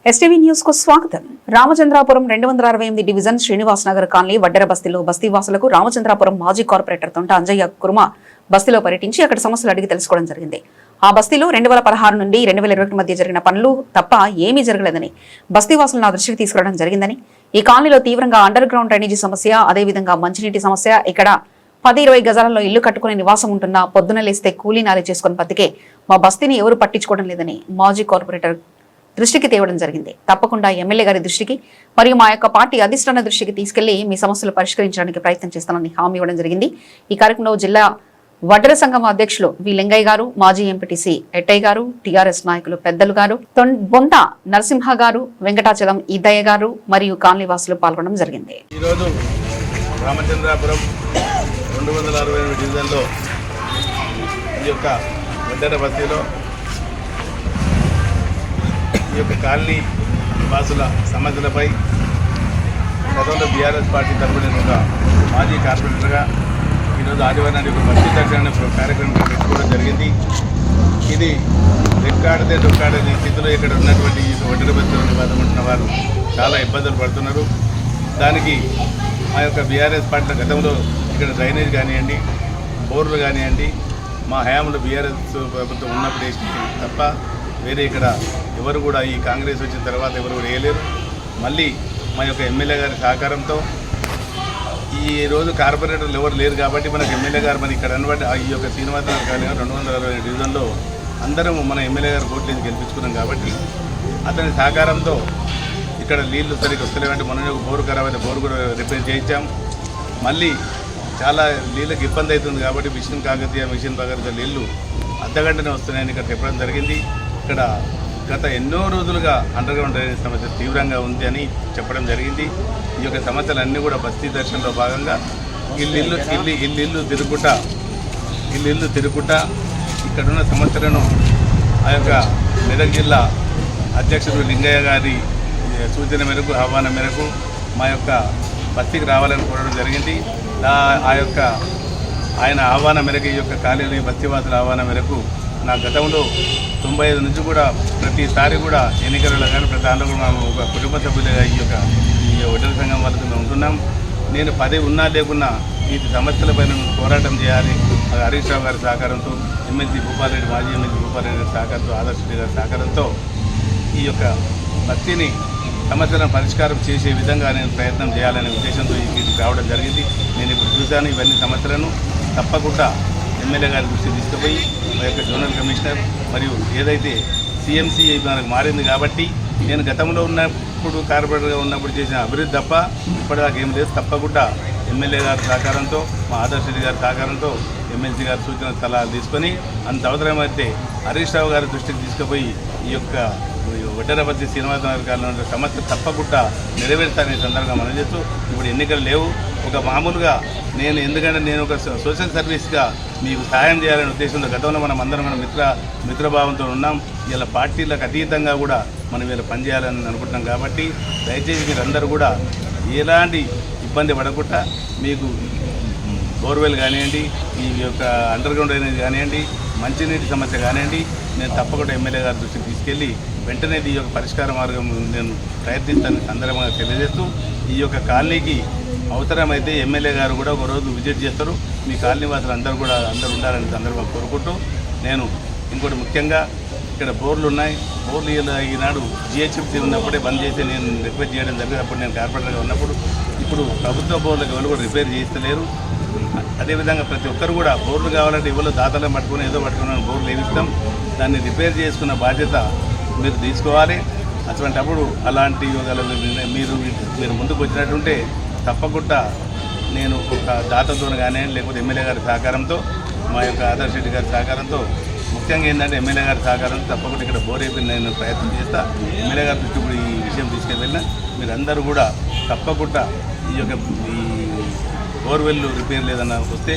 STV news కు స్వాగతం. Ramachandrapuram 268 division Srinivas Nagar colony వడ్డెర బస్తీలో బస్తీవాసులకు రామచంద్రాపురం మాజీ కార్పొరేటర్ తొంట అంజయ్య కుర్మ బస్తీలో పర్యటించి అక్కడ సమస్యలు అడిగి తెలుసుకోవడం జరిగింది. ఆ బస్తీలో 2016 నుండి 2021 మధ్య జరిగిన పనులు తప్ప ఏమీ జరగలేదని బస్తీవాసులు నా దృష్టికి తీసుకురావడం జరిగిందని, ఈ కాలనీలో తీవ్రంగా అండర్ గ్రౌండ్ డ్రైనేజీ సమస్య, అదేవిధంగా మంచినీటి సమస్య, ఇక్కడ 10-20 గజాలలో ఇల్లు కట్టుకుని నివాసం ఉంటున్న పొద్దున లేస్తే కూలీ నాలి చేసుకుని బతికే మా బస్తీని ఎవరు పట్టించుకోవడం లేదని మాజీ కార్పొరేటర్ దృష్టికి తేవడం జరిగింది. తప్పకుండా ఎమ్మెల్యే గారి దృష్టికి మరియు మా యొక్క పార్టీ అధిష్టాన దృష్టికి తీసుకెళ్లి మీ సమస్యలు పరిష్కరించడానికి ప్రయత్నం చేస్తానని హామీ ఇవ్వడం జరిగింది. ఈ కార్యక్రమంలో జిల్లా వడ్డెర సంఘం అధ్యక్షులు వి లింగయ్య గారు, మాజీ ఎంపీటీసీ ఎట్టయ్య గారు, టీఆర్ఎస్ నాయకులు పెద్దలు గారు, బొంత నరసింహ గారు, వెంకటాచలం ఈదయ్య గారు మరియు కాలనీవాసులు పాల్గొనడం జరిగింది. ఈరోజు రామచంద్రాపురం 268 డివిజన్లో ఈ యొక్క వడ్డెర బస్తీలో ఈ యొక్క కాలనీ వాసుల సమస్యలపై గతంలో బీఆర్ఎస్ పార్టీ తరఫున ఒక మాజీ కార్పొరేటర్గా ఈరోజు ఆదివారాన్ని ఒక బస్తీ దర్శన కార్యక్రమం పెట్టుకోవడం జరిగింది. ఇది రెక్కాడితే డొక్కాడే స్థితిలో ఇక్కడ ఉన్నటువంటి ఈ వడ్డెర బస్తీలో నివాసం ఉంటున్న వారు చాలా ఇబ్బందులు పడుతున్నారు. దానికి మా యొక్క బీఆర్ఎస్ పార్టీల గతంలో ఇక్కడ డ్రైనేజ్ కానివ్వండి, బోర్లు కానివ్వండి, మా హయాంలో బీఆర్ఎస్ ప్రభుత్వం ఉన్నప్పుడు వేసింది తప్ప వేరే ఇక్కడ ఎవరు కూడా ఈ కాంగ్రెస్ వచ్చిన తర్వాత ఎవరు కూడా వేయలేరు. మళ్ళీ మా యొక్క ఎమ్మెల్యే గారి సహకారంతో ఈ రోజు కార్పొరేటర్లు ఎవరు లేరు కాబట్టి మనకు ఎమ్మెల్యే గారు మరి ఇక్కడ అనబట్టి ఈ యొక్క శ్రీనివాసరావు గారి 268 డివిజన్లో అందరం మన ఎమ్మెల్యే గారు ఓట్లేసి గెలిపించుకున్నాం కాబట్టి అతని సహకారంతో ఇక్కడ నీళ్లు సరిగ్గా వస్తలేవంటే మొన్న బోరు ఖరాబ్ అయితే బోరు కూడా రిపేర్ చేయించాం. మళ్ళీ చాలా నీళ్ళకి ఇబ్బంది అవుతుంది కాబట్టి మిషన్ కాకతీయ మిషన్ భగీరథ నీళ్లు అర్ధగంటనే వస్తున్నాయని ఇక్కడ చెప్పడం జరిగింది. ఇక్కడ గత ఎన్నో రోజులుగా అండర్ గ్రౌండ్ డ్రైనేజ్ సమస్య తీవ్రంగా ఉంది అని చెప్పడం జరిగింది. ఈ యొక్క సమస్యలన్నీ కూడా బస్తీ దర్శనంలో భాగంగా ఇల్లు తిరుగుట ఇక్కడున్న సమస్యలను ఆ యొక్క మెదక్ జిల్లా అధ్యక్షుడు లింగయ్య గారి సూచన మేరకు ఆహ్వానం మేరకు మా యొక్క బస్తీకి రావాలని కోరడం జరిగింది. ఆయన ఆహ్వానం మేరకు ఈ యొక్క కాలనీ బస్తీవాసుల ఆహ్వానం మేరకు నా గతంలో 95 నుంచి కూడా ప్రతిసారి కూడా ఎన్నికలలో కానీ ప్రతి దాంట్లో కూడా మేము ఒక కుటుంబ సభ్యులుగా ఈ వడ్డెర సంఘం వాళ్ళతో మేము ఉంటున్నాం. నేను పదవి ఉన్నా లేకున్నా ఈ సమస్యలపైన పోరాటం చేయాలి. హరీష్ రావు గారి సహకారంతో, ఎమ్మెల్సీ భూపాలరెడ్డి, మాజీ ఎమ్మెల్సీ భూపాలరెడ్డి గారి సహకారంతో, ఆదర్శ రెడ్డి గారి సహకారంతో ఈ యొక్క బస్తీని సమస్యలను పరిష్కారం చేసే విధంగా నేను ప్రయత్నం చేయాలనే ఉద్దేశంతో ఇది రావడం జరిగింది. నేను ఇప్పుడు చూశాను ఇవన్నీ సమస్యలను తప్పకుండా ఎమ్మెల్యే గారి దృష్టికి తీసుకుపోయి మా యొక్క జోనల్ కమిషనర్ మరియు ఏదైతే సిఎంసి మనకు మారింది కాబట్టి నేను గతంలో ఉన్నప్పుడు కార్పొరేటర్గా ఉన్నప్పుడు చేసిన అభివృద్ధి తప్ప ఇప్పటిదాకా ఏం లేదు. తప్పకుండా ఎమ్మెల్యే గారి సహకారంతో, మా ఆదర్శ రెడ్డి గారి సహకారంతో, ఎమ్మెల్సీ గారి సూచన సలహాలు తీసుకొని అంత అవసరమైతే హరీష్ రావు గారి దృష్టికి తీసుకుపోయి ఈ యొక్క వడ్డెర బస్తీ శ్రీనివాసరావు గారి సమస్య తప్పకుండా నెరవేర్తాననే సందర్భంగా మనం చేస్తూ ఇప్పుడు ఎన్నికలు లేవు. ఒక మామూలుగా ఎందుకంటే నేను ఒక సోషల్ సర్వీస్గా మీకు సహాయం చేయాలనే ఉద్దేశంతో గతంలో మనం అందరం మన మిత్రభావంతో ఉన్నాం. ఇలా పార్టీలకు అతీతంగా కూడా మనం ఇలా పనిచేయాలని అనుకుంటున్నాం కాబట్టి దయచేసి మీరందరూ కూడా ఎలాంటి ఇబ్బంది పడకుండా మీకు బోర్వెల్ కానివ్వండి, ఈ యొక్క అండర్ గ్రౌండ్ డ్రైనేజ్ కానివ్వండి, మంచినీటి సమస్య కానివ్వండి, నేను తప్పకుండా ఎమ్మెల్యే గారి దృష్టికి తీసుకెళ్ళి వెంటనే ఈ యొక్క పరిష్కార మార్గం నేను ప్రయత్నిస్తాను సందర్భంగా తెలియజేస్తూ ఈ యొక్క కాలనీకి అవసరమైతే ఎమ్మెల్యే గారు కూడా ఒక రోజు విజిట్ చేస్తారు. మీ కాలనీ వాసులు అందరూ ఉండాలని సందర్భంగా కోరుకుంటూ నేను ఇంకోటి ముఖ్యంగా ఇక్కడ బోర్లు ఉన్నాయి. బోర్లు ఈనాడు జిహెచ్ఎంసీ ఉన్నప్పుడే బంద్ చేసి నేను రిపేర్ చేయడం జరిగింది. అప్పుడు నేను కార్పొరేటర్గా ఉన్నప్పుడు. ఇప్పుడు ప్రభుత్వ బోర్లకు ఎవరు కూడా రిపేర్ చేస్తలేరు. అదేవిధంగా ప్రతి ఒక్కరు కూడా బోర్లు కావాలంటే ఎవరో దాతలో పట్టుకుని ఏదో పట్టుకుని బోర్లు వేయిస్తాం. దాన్ని రిపేర్ చేసుకున్న బాధ్యత మీరు తీసుకోవాలి. అటువంటిప్పుడు అలాంటి మీరు ముందుకు వచ్చినట్టుంటే తప్పకుండా నేను ఒక దాతతో కానీ లేకపోతే ఎమ్మెల్యే గారి సహకారంతో, మా యొక్క ఆదర్శ రెడ్డి గారి సహకారంతో, ముఖ్యంగా ఏంటంటే ఎమ్మెల్యే గారి సహకారంతో తప్పకుండా ఇక్కడ బోర్ అయిపోయి నేను ప్రయత్నం చేస్తా. ఎమ్మెల్యే గారి దృష్టి కూడా ఈ విషయం తీసుకెళ్ళినా మీరందరూ కూడా తప్పకుండా ఈ యొక్క బోర్వెల్లు రిపేర్ లేదన్నా వస్తే,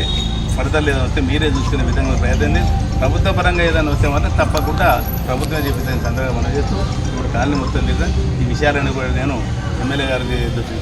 పడతలు లేదని వస్తే మీరే చూసుకునే విధంగా ప్రయత్నం. ప్రభుత్వ పరంగా ఏదైనా వస్తే మాత్రం తప్పకుండా ప్రభుత్వం చెప్పిన సందర్భంగా మనం చేస్తూ ఇప్పుడు కాలనీ మొత్తం లేదా ఈ విషయాలను కూడా నేను ఎమ్మెల్యే గారికి దృష్టి